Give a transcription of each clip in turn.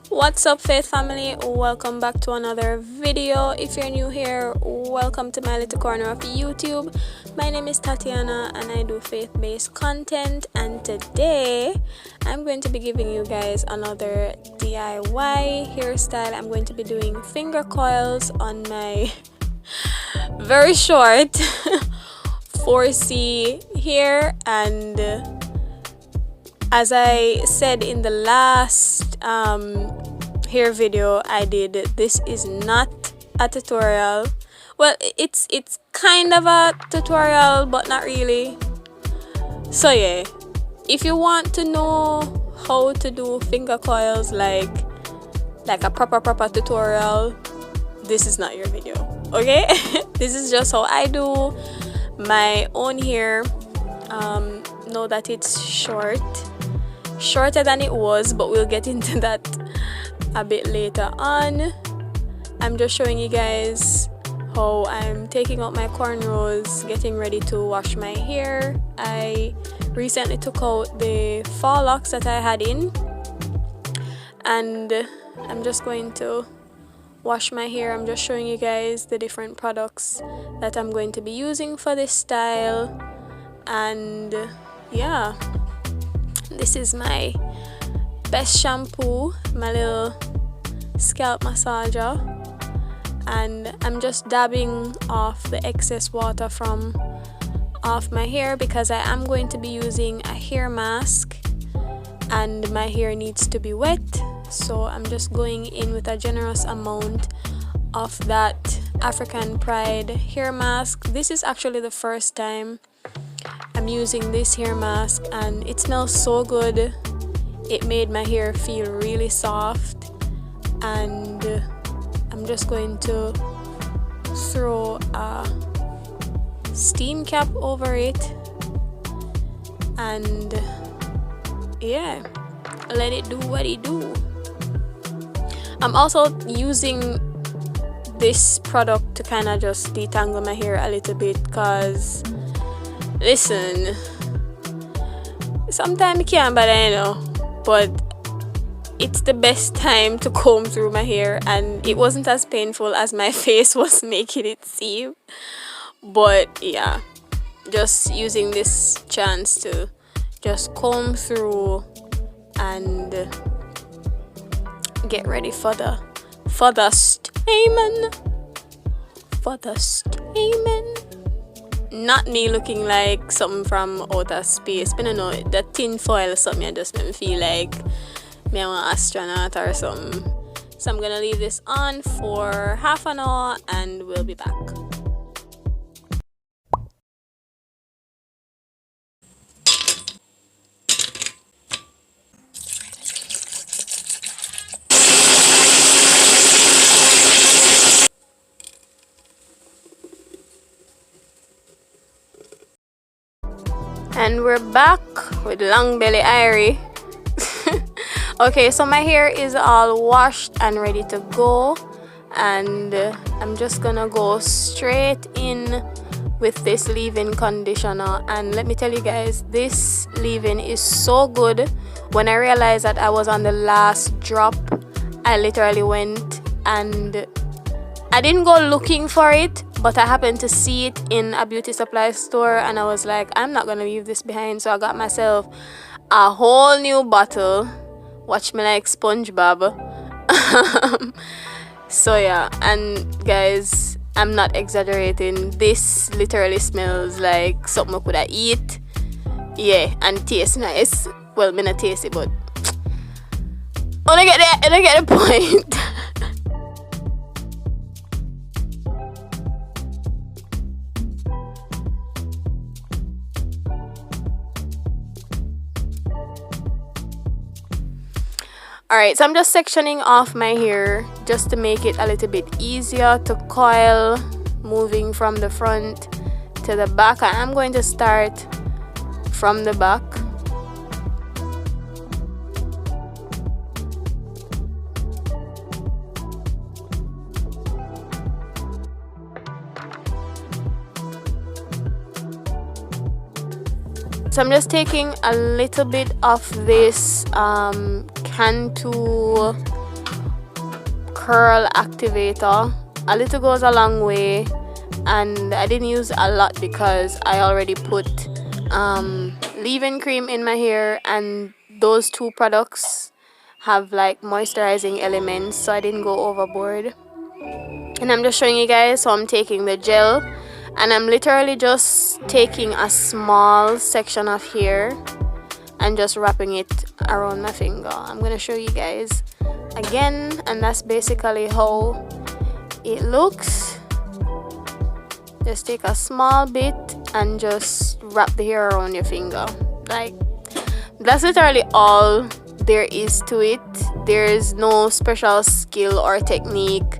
What's up, Faith family? Welcome back to another video. If you're new here, welcome to my little corner of YouTube. My name is Tatiana and I do faith-based content, and today I'm going to be giving you guys another DIY hairstyle. I'm going to be doing finger coils on my very short 4C hair, and as I said in the last hair video I did, this is not a tutorial. Well, it's kind of a tutorial, but not really. So yeah, if you want to know how to do finger coils like a proper tutorial, this is not your video, okay? This is just how I do my own hair. Know that it's shorter than it was, but we'll get into that a bit later on. I'm just showing you guys how I'm taking out my cornrows, getting ready to wash my hair. I recently took out the fall locks that I had in, and I'm just going to wash my hair. I'm just showing you guys the different products that I'm going to be using for this style, and yeah, this is my best shampoo, my little scalp massager, and I'm just dabbing off the excess water from off my hair because I am going to be using a hair mask and my hair needs to be wet. So I'm just going in with a generous amount of that African Pride hair mask. This is actually the first time I'm using this hair mask and it smells so good. It made my hair feel really soft, and I'm just going to throw a steam cap over it and yeah, let it do what it do. I'm also using this product to kind of just detangle my hair a little bit, because listen, sometimes it can't, but I know, but it's the best time to comb through my hair, and it wasn't as painful as my face was making it seem. But yeah, just using this chance to just comb through and get ready for the stamen. Not me looking like something from outer space, but no, the tin foil something just made me feel like me an astronaut or something. So I'm gonna leave this on for half an hour and we'll be back. And we're back with Long Belly Irie. Okay, so my hair is all washed and ready to go, and I'm just gonna go straight in with this leave-in conditioner. And let me tell you guys, this leave-in is so good. When I realized that I was on the last drop, I literally went and I didn't go looking for it, but I happened to see it in a beauty supply store and I was like, I'm not gonna leave this behind. So I got myself a whole new bottle. Watch me like SpongeBob. So yeah, and guys, I'm not exaggerating, this literally smells like something I could have eat. Yeah, and tastes nice. Well, me not taste it, but I get the point. Alright, so I'm just sectioning off my hair just to make it a little bit easier to coil, moving from the front to the back. And I'm going to start from the back. So I'm just taking a little bit of this Cantu curl activator. A little goes a long way, and I didn't use a lot because I already put leave-in cream in my hair, and those two products have like moisturizing elements, so I didn't go overboard. And I'm just showing you guys, so I'm taking the gel and I'm literally just taking a small section of hair and just wrapping it around my finger. I'm gonna show you guys again, and that's basically how it looks. Just take a small bit and just wrap the hair around your finger. Like, that's literally all there is to it. There's no special skill or technique.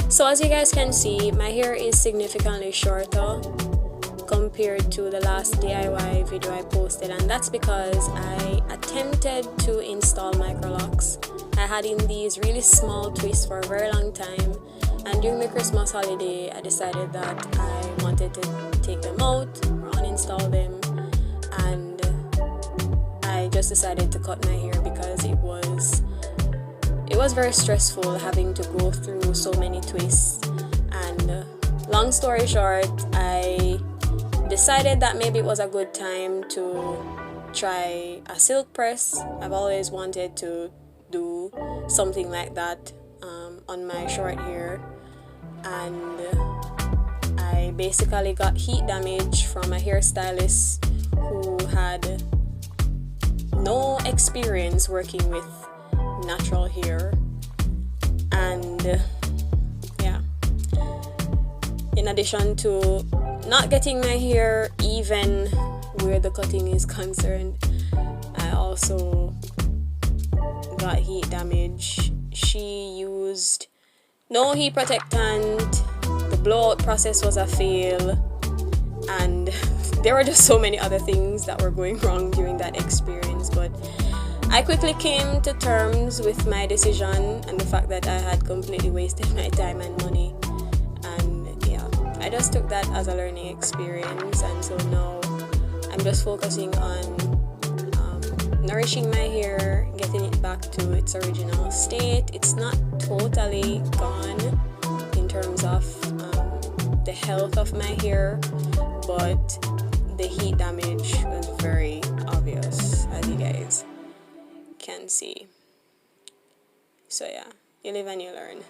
So as you guys can see, my hair is significantly shorter compared to the last DIY video I posted, and that's because I attempted to install microlocks. I had in these really small twists for a very long time, and during the Christmas holiday I decided that I wanted to take them out or uninstall them, and I just decided to cut my hair because it was very stressful having to go through so many twists. And long story short, I decided that maybe it was a good time to try a silk press. I've always wanted to do something like that on my short hair, and I basically got heat damage from a hairstylist who had no experience working with natural hair. And yeah, in addition to not getting my hair even where the cutting is concerned, I also got heat damage. She used no heat protectant, the blowout process was a fail, and there were just so many other things that were going wrong during that experience. But I quickly came to terms with my decision and the fact that I had completely wasted my time and money. And yeah, I just took that as a learning experience, and so now I'm just focusing on nourishing my hair, getting it back to its original state. It's not totally gone in terms of the health of my hair, but the heat damage was very obvious, as you guys can see. So yeah, you live and you learn.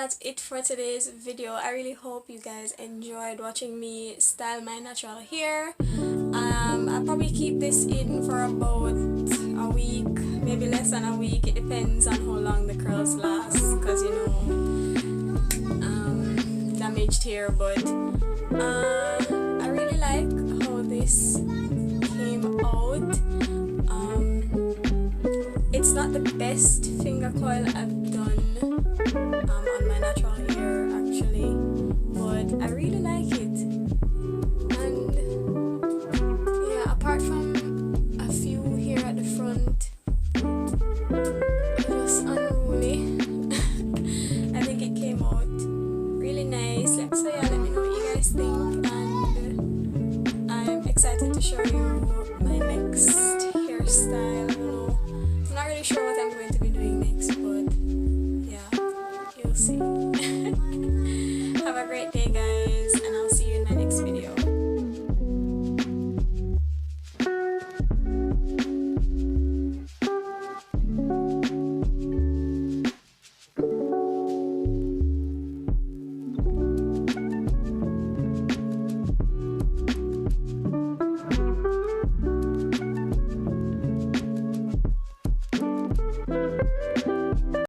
that's it for today's video. I really hope you guys enjoyed watching me style my natural hair. I'll probably keep this in for about a week, maybe less than a week. It depends on how long the curls last, because you know, damaged hair. But I really like how this came out. It's not the best finger coil I've done on my natural hair actually, but I really like it. And yeah, apart from a few here at the front, just unruly. I think it came out really nice. So yeah, let me know what you guys think, and I'm excited to show you my next hairstyle.